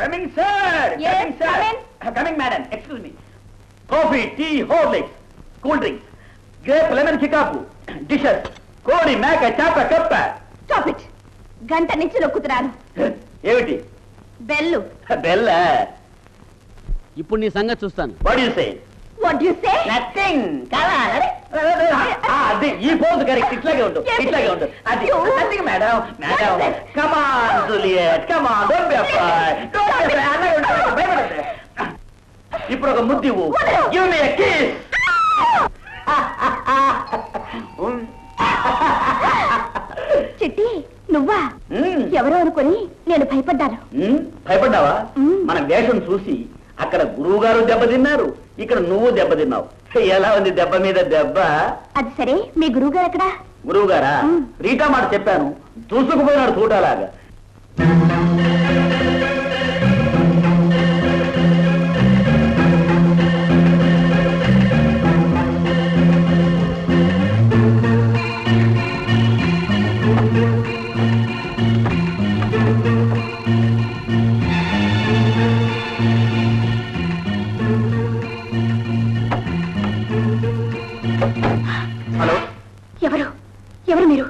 Coming, sir. Yes, come in. Coming, madam. Excuse me. Coffee, tea, Horlicks, cool drinks, grape, lemon, kikapu, dishes, kodi, maka, chapa, kappa. Stop it. గంట నుంచి నొక్కుతున్నాను. ఏమిటి? Bell. Bella? ఇప్పుడు నీ సంగతి చూస్తాను. What do you say? What do you say? Nothing. Come on. అది ఈ pose correct. ఇట్లాగే ఉండు. ఇట్లాగే ఉండు. అది nothing madam. Madam. Come on, Juliet. Come on. Don't be afraid. Don't be afraid. అలాగే ఉండు. భయపడద్దు. ఇప్పుడు ఒక ముద్దు ఇవ్వు. Give me a kiss. చిట్టి నువ్వా? ఎవరో అనుకుని నేను భయపడ్డాను. భయపడ్డావా? మన వేషం చూసి అక్కడ గురువు గారు దెబ్బతిన్నారు, ఇక్కడ నువ్వు దెబ్బతిన్నావు. ఎలా ఉంది దెబ్బ మీద దెబ్బ? అది సరే, మీ గురువు గారు ఎక్కడా? గురువు గారా? రీటా మాట చెప్పాను, చూసుకుపోయినాడు చూడాలాగా. హలో, ఎవరు ఎవరు మీరు?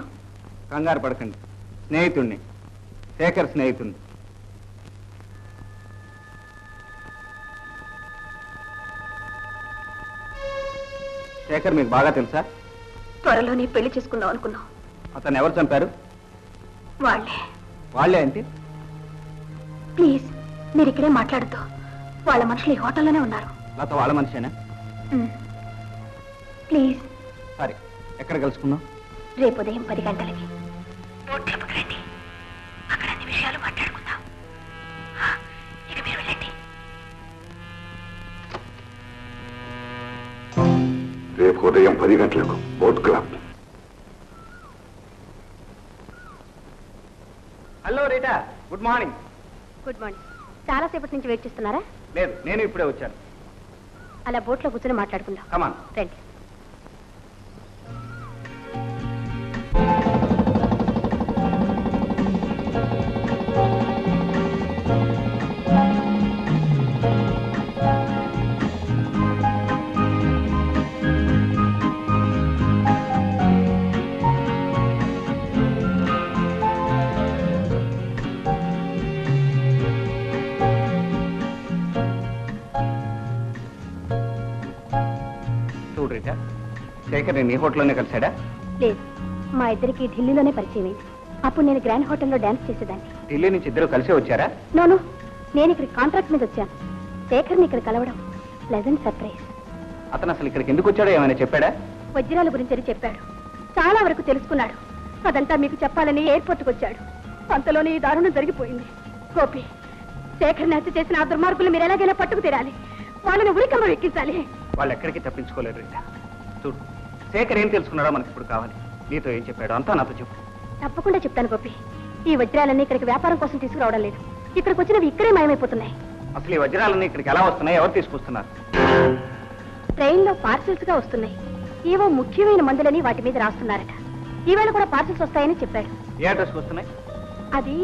కంగారు పడకండి, స్నేహితుణ్ణి, శేఖర్ స్నేహితుణ్ణి. శేఖర్ మీకు బాగా తెలుసా? త్వరలోనే పెళ్లి చేసుకుందాం అనుకున్నాం. అతను ఎవరు చంపారు? వాళ్ళే అంటే? ప్లీజ్ మీరు ఇక్కడే మాట్లాడుతూ, వాళ్ళ మనుషులు ఈ హోటల్లోనే ఉన్నారు. నాతో వాళ్ళ మనిషేనా? ప్లీజ్. సరే, ఎక్కడ కలుసుకుందాం? రేపు ఉదయం 10 గంటలకి బోట్ క్లబ్కి రండి. అక్కడ అన్ని విషయాలు మాట్లాడుకుందాం. ఇక మీరు వెళ్ళండి. రేపు ఉదయం 10 గంటలకు boat club. Hello Rita, good morning. Good morning. చాలాసేపటి నుంచి వెయిట్ చేస్తున్నారా? లేదు, నేను ఇప్పుడే వచ్చాను. అలా బోట్లో కూర్చొని మాట్లాడుకుందాం. కమాన్. రండి. చూడు రీటా, శేఖర్ నేను ఈ హోటల్లోనే కలిశాడా? లేదు, మా ఇద్దరికి ఢిల్లీలోనే పరిచయం అయింది. అప్పుడు నేను గ్రాండ్ హోటల్లో డాన్స్ చేసేదాన్ని. ఢిల్లీ నుంచి ఇద్దరు కలిసే వచ్చారా? నోను, నేను ఇక్కడ కాంట్రాక్ట్ మీద వచ్చాను. శేఖర్ని ఇక్కడ కలవడం ప్లెజెంట్ సర్ప్రైజ్. అతను అసలు ఇక్కడికి ఎందుకు వచ్చాడో ఏమైనా చెప్పాడా? వజ్రాల గురించి చెప్పాడు. చాలా వరకు తెలుసుకున్నాడు. అదంతా మీకు చెప్పాలని ఎయిర్పోర్ట్కి వచ్చాడు. అంతలోనే ఈ దారుణం జరిగిపోయింది. గోపి, శేఖర్ని హత్య చేసిన ఆ దుర్మార్గులు మీరు ఎలాగైనా పట్టుకు తీరాలి. వాళ్ళని ఉరికమ్మ ఎక్కించాలి. వాళ్ళు ఎక్కడికి తప్పించుకోలేరు రీటా. చూడు, శేఖర్ ఏం తెలుసుకున్నాడో మనకి ఇప్పుడు కావాలి. నీతో ఏం చెప్పాడో అంతా నాతో చెప్పు. తప్పకుండా చెప్తాను గోపి. ఈ వజ్రాలన్నీ ఇక్కడికి వ్యాపారం కోసం తీసుకురావడం లేదు. ఇక్కడికి వచ్చినవి ఇక్కడే మాయమైపోతున్నాయి. అసలు ఈ వజ్రాలన్నీ ఇక్కడికి ఎలా వస్తున్నాయి? ఎవరు తీసుకొస్తున్నారు? ట్రైన్లో పార్సిల్స్ గా వస్తున్నాయి. ఏవో ముఖ్యమైన మందులని వాటి మీద రాస్తున్నారట. ఈవేళ కూడా పార్సిల్స్ వస్తాయని చెప్పాడు. ఏ అడ్రస్కి వస్తున్నాయి? అది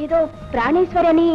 ఏదో ప్రాణేశ్వరి అని.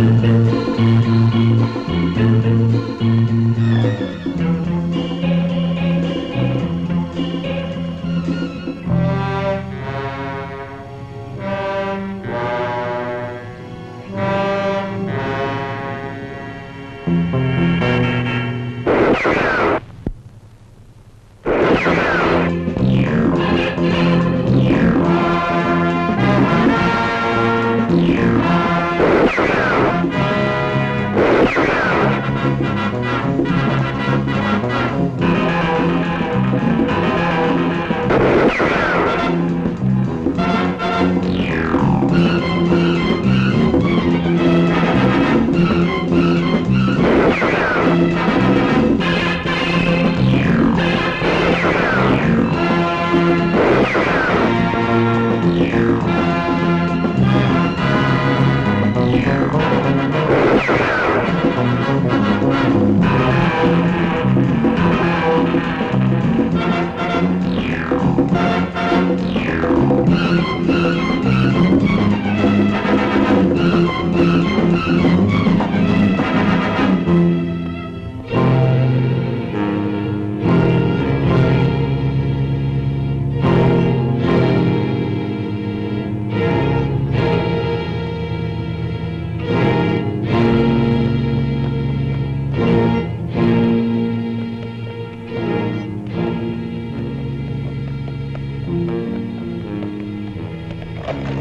Yeah.